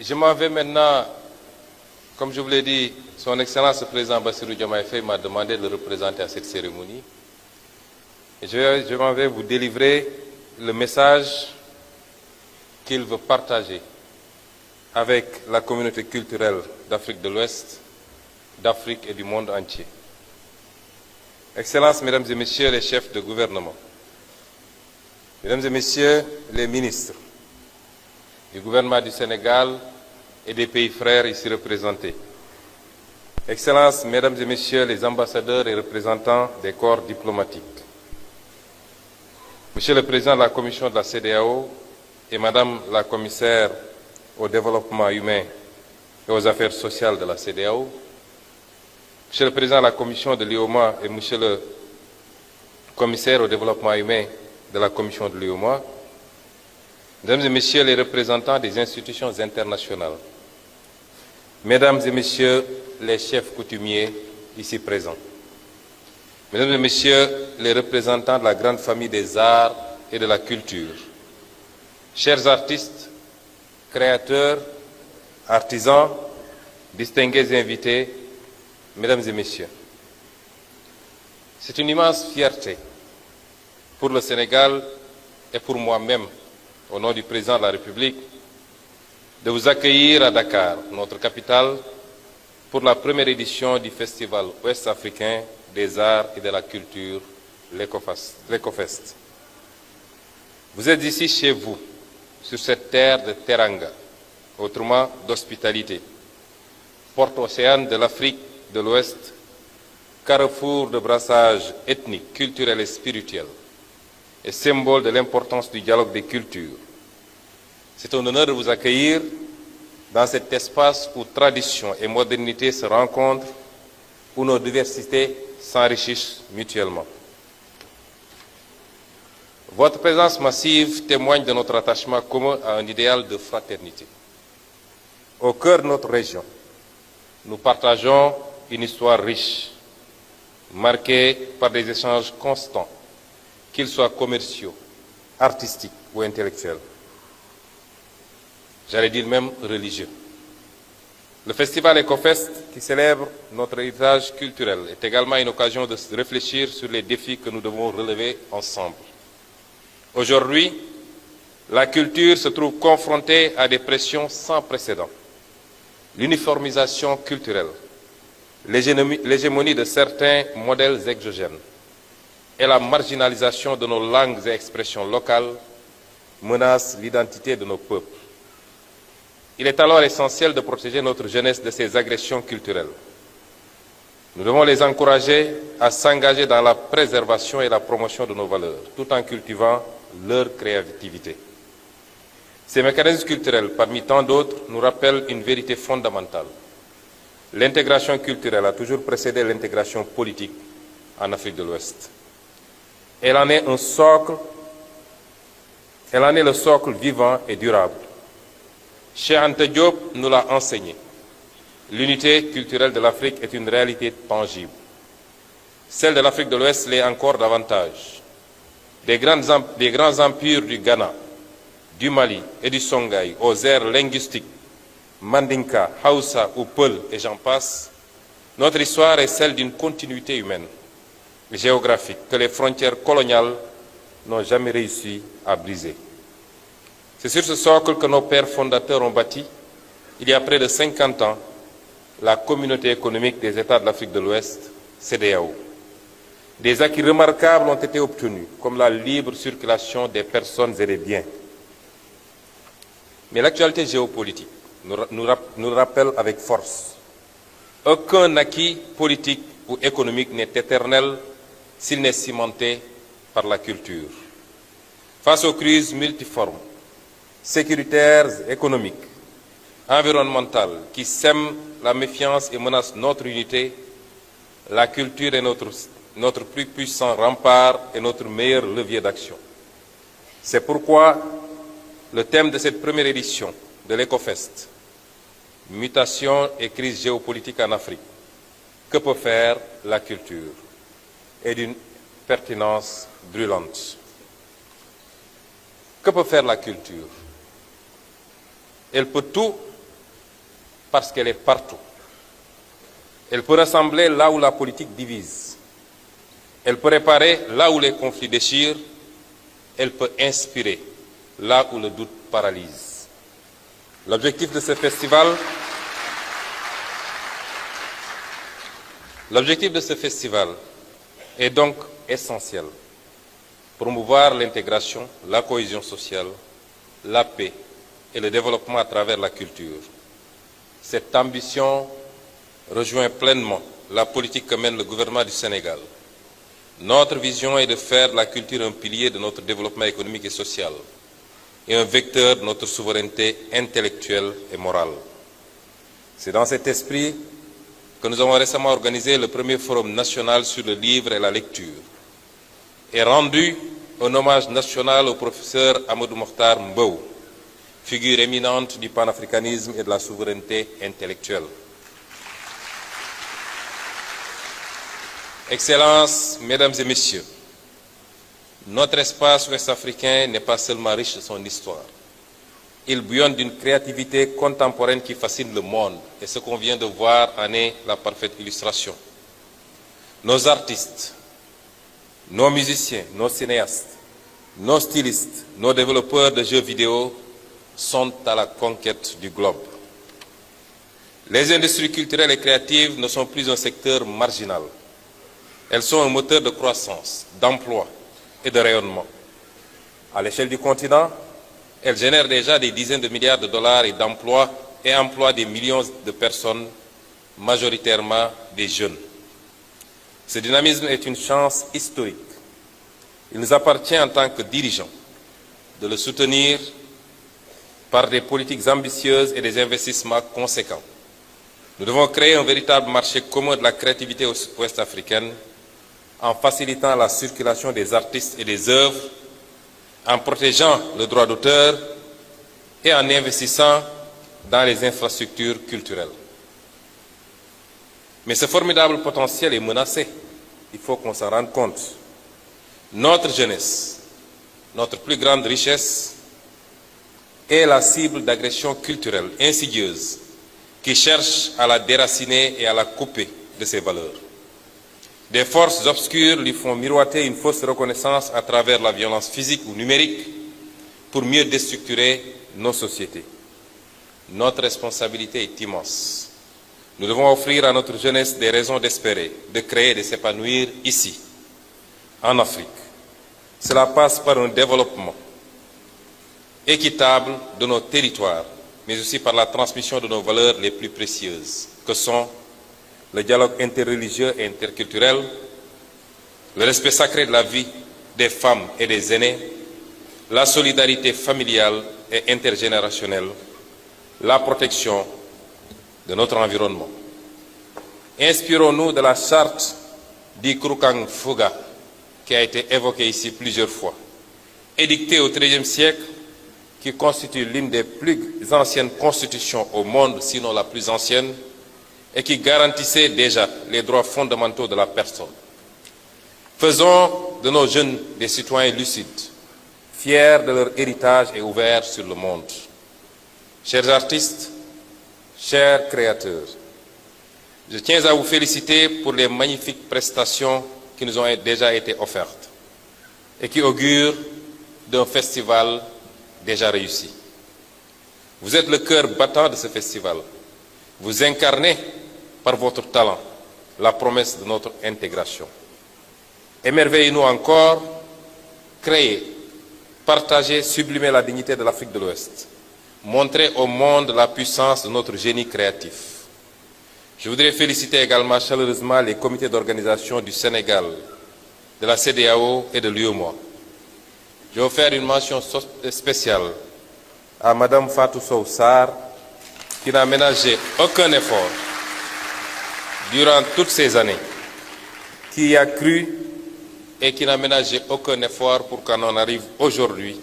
Je m'en vais maintenant, comme je vous l'ai dit, Son Excellence le Président Bassirou Diomaye Faye m'a demandé de le représenter à cette cérémonie. Et je m'en vais vous délivrer le message qu'il veut partager avec la communauté culturelle d'Afrique de l'Ouest, d'Afrique et du monde entier. Excellences, Mesdames et Messieurs les chefs de gouvernement, Mesdames et Messieurs les ministres du gouvernement du Sénégal et des pays frères ici représentés, Excellences, Mesdames et Messieurs les ambassadeurs et représentants des corps diplomatiques, Monsieur le Président de la Commission de la CEDEAO et Madame la Commissaire au développement humain et aux affaires sociales de la CEDEAO, Monsieur le Président de la Commission de l'UOMOA et Monsieur le Commissaire au développement humain de la Commission de l'UOMOA, Mesdames et Messieurs les représentants des institutions internationales, Mesdames et Messieurs les chefs coutumiers ici présents, Mesdames et Messieurs les représentants de la grande famille des arts et de la culture, chers artistes, créateurs, artisans, distingués invités, Mesdames et Messieurs, c'est une immense fierté pour le Sénégal et pour moi-même, au nom du Président de la République, de vous accueillir à Dakar, notre capitale, pour la première édition du Festival ouest-africain des arts et de la culture, l'EcoFest. Vous êtes ici chez vous, sur cette terre de Teranga, autrement d'hospitalité, porte-océane de l'Afrique de l'Ouest, carrefour de brassage ethnique, culturel et spirituel, et symbole de l'importance du dialogue des cultures. C'est un honneur de vous accueillir dans cet espace où tradition et modernité se rencontrent, où nos diversités s'enrichissent mutuellement. Votre présence massive témoigne de notre attachement commun à un idéal de fraternité. Au cœur de notre région, nous partageons une histoire riche, marquée par des échanges constants, qu'ils soient commerciaux, artistiques ou intellectuels. J'allais dire même religieux. Le festival EcoFest, qui célèbre notre héritage culturel, est également une occasion de réfléchir sur les défis que nous devons relever ensemble. Aujourd'hui, la culture se trouve confrontée à des pressions sans précédent. L'uniformisation culturelle, l'hégémonie de certains modèles exogènes et la marginalisation de nos langues et expressions locales menacent l'identité de nos peuples. Il est alors essentiel de protéger notre jeunesse de ces agressions culturelles. Nous devons les encourager à s'engager dans la préservation et la promotion de nos valeurs, tout en cultivant leur créativité. Ces mécanismes culturels, parmi tant d'autres, nous rappellent une vérité fondamentale. L'intégration culturelle a toujours précédé l'intégration politique en Afrique de l'Ouest. Elle en est le socle vivant et durable. Cheikh Anta Diop nous l'a enseigné. L'unité culturelle de l'Afrique est une réalité tangible. Celle de l'Afrique de l'Ouest l'est encore davantage. Des grands empires du Ghana, du Mali et du Songhai aux aires linguistiques, Mandinka, Hausa ou Peul et j'en passe, notre histoire est celle d'une continuité humaine et géographique que les frontières coloniales n'ont jamais réussi à briser. C'est sur ce socle que nos pères fondateurs ont bâti, il y a près de 50 ans, la Communauté économique des États de l'Afrique de l'Ouest, CEDEAO. Des acquis remarquables ont été obtenus, comme la libre circulation des personnes et des biens. Mais l'actualité géopolitique nous rappelle avec force. Aucun acquis politique ou économique n'est éternel s'il n'est cimenté par la culture. Face aux crises multiformes, sécuritaires, économiques, environnementales, qui sèment la méfiance et menacent notre unité, la culture est notre plus puissant rempart et notre meilleur levier d'action. C'est pourquoi le thème de cette première édition de l'EcoFest, Mutation et crise géopolitique en Afrique, que peut faire la culture, est d'une pertinence brûlante. Que peut faire la culture? Elle peut tout parce qu'elle est partout. Elle peut rassembler là où la politique divise. Elle peut réparer là où les conflits déchirent. Elle peut inspirer là où le doute paralyse. L'objectif de ce festival est donc essentiel. Promouvoir l'intégration, la cohésion sociale, la paix et le développement à travers la culture. Cette ambition rejoint pleinement la politique que mène le gouvernement du Sénégal. Notre vision est de faire de la culture un pilier de notre développement économique et social et un vecteur de notre souveraineté intellectuelle et morale. C'est dans cet esprit que nous avons récemment organisé le premier forum national sur le livre et la lecture et rendu un hommage national au professeur Amadou Mokhtar Mbow, figure éminente du panafricanisme et de la souveraineté intellectuelle. Excellences, Mesdames et Messieurs, notre espace ouest-africain n'est pas seulement riche de son histoire. Il bouillonne d'une créativité contemporaine qui fascine le monde, et ce qu'on vient de voir en est la parfaite illustration. Nos artistes, nos musiciens, nos cinéastes, nos stylistes, nos développeurs de jeux vidéo sont à la conquête du globe. Les industries culturelles et créatives ne sont plus un secteur marginal. Elles sont un moteur de croissance, d'emploi et de rayonnement. À l'échelle du continent, elles génèrent déjà des dizaines de milliards de dollars et d'emplois et emploient des millions de personnes, majoritairement des jeunes. Ce dynamisme est une chance historique. Il nous appartient en tant que dirigeants de le soutenir par des politiques ambitieuses et des investissements conséquents. Nous devons créer un véritable marché commun de la créativité ouest-africaine en facilitant la circulation des artistes et des œuvres, en protégeant le droit d'auteur et en investissant dans les infrastructures culturelles. Mais ce formidable potentiel est menacé. Il faut qu'on s'en rende compte. Notre jeunesse, notre plus grande richesse, est la cible d'agressions culturelles insidieuses qui cherchent à la déraciner et à la couper de ses valeurs. Des forces obscures lui font miroiter une fausse reconnaissance à travers la violence physique ou numérique pour mieux déstructurer nos sociétés. Notre responsabilité est immense. Nous devons offrir à notre jeunesse des raisons d'espérer, de créer et de s'épanouir ici, en Afrique. Cela passe par un développement équitable de nos territoires, mais aussi par la transmission de nos valeurs les plus précieuses, que sont le dialogue interreligieux et interculturel, le respect sacré de la vie des femmes et des aînés, la solidarité familiale et intergénérationnelle, la protection de notre environnement. Inspirons-nous de la charte d'Ikrukang Fuga, qui a été évoquée ici plusieurs fois, édictée au XIIIe siècle, qui constitue l'une des plus anciennes constitutions au monde, sinon la plus ancienne, et qui garantissait déjà les droits fondamentaux de la personne. Faisons de nos jeunes des citoyens lucides, fiers de leur héritage et ouverts sur le monde. Chers artistes, chers créateurs, je tiens à vous féliciter pour les magnifiques prestations qui nous ont déjà été offertes et qui augurent d'un festival déjà réussi. Vous êtes le cœur battant de ce festival. Vous incarnez par votre talent la promesse de notre intégration. Émerveillez-nous encore, créez, partagez, sublimez la dignité de l'Afrique de l'Ouest. Montrez au monde la puissance de notre génie créatif. Je voudrais féliciter également chaleureusement les comités d'organisation du Sénégal, de la CEDEAO et de l'UEMOA. Je vais faire une mention spéciale à Madame Fatou Sow Sarr, qui n'a ménagé aucun effort durant toutes ces années, qui y a cru et qui n'a ménagé aucun effort pour qu'on en arrive aujourd'hui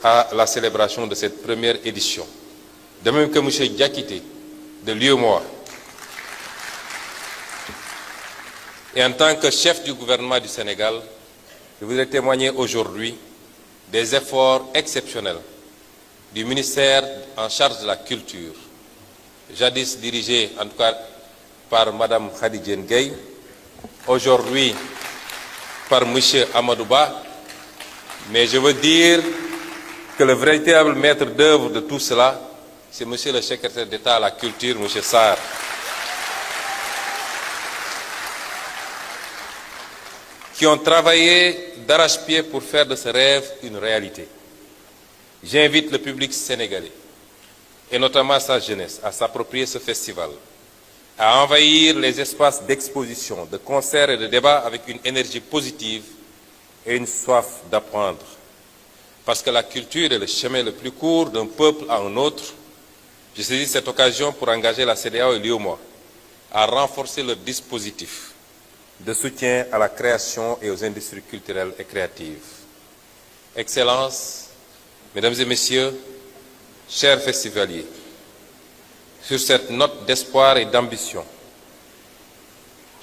à la célébration de cette première édition. De même que M. Diakité de l'UEMOA. Et en tant que chef du gouvernement du Sénégal, je voudrais témoigner aujourd'hui des efforts exceptionnels du ministère en charge de la culture jadis dirigé en tout cas par Mme Khadidjen Gueye, aujourd'hui par M. Amadouba, mais je veux dire que le véritable maître d'œuvre de tout cela, c'est M. le secrétaire d'État à la culture, M. Sarr. Qui ont travaillé d'arrache-pied pour faire de ce rêve une réalité. J'invite le public sénégalais, et notamment sa jeunesse, à s'approprier ce festival, à envahir les espaces d'exposition, de concerts et de débats avec une énergie positive et une soif d'apprendre. Parce que la culture est le chemin le plus court d'un peuple à un autre. Je saisis cette occasion pour engager la CEDEAO et l'UEMOA à renforcer leur dispositif de soutien à la création et aux industries culturelles et créatives. Excellences, Mesdames et Messieurs, chers festivaliers, sur cette note d'espoir et d'ambition,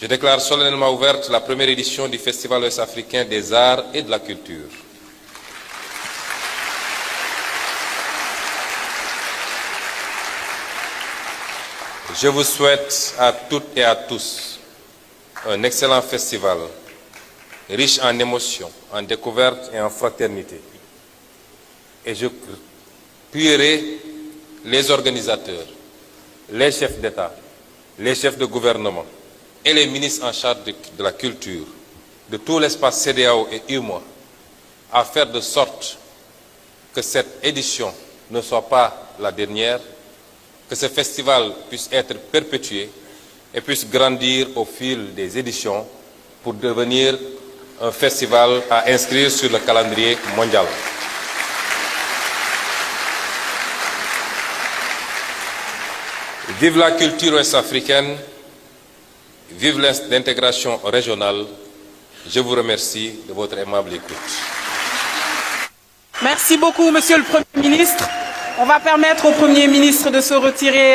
je déclare solennellement ouverte la première édition du Festival ouest-africain des arts et de la culture. Je vous souhaite à toutes et à tous un excellent festival, riche en émotions, en découvertes et en fraternité. Et je prierai les organisateurs, les chefs d'État, les chefs de gouvernement et les ministres en charge de la culture, de tout l'espace CEDEAO et UEMOA, à faire de sorte que cette édition ne soit pas la dernière, que ce festival puisse être perpétué et puisse grandir au fil des éditions pour devenir un festival à inscrire sur le calendrier mondial. Vive la culture ouest-africaine, vive l'intégration régionale. Je vous remercie de votre aimable écoute. Merci beaucoup, Monsieur le Premier ministre. On va permettre au Premier ministre de se retirer.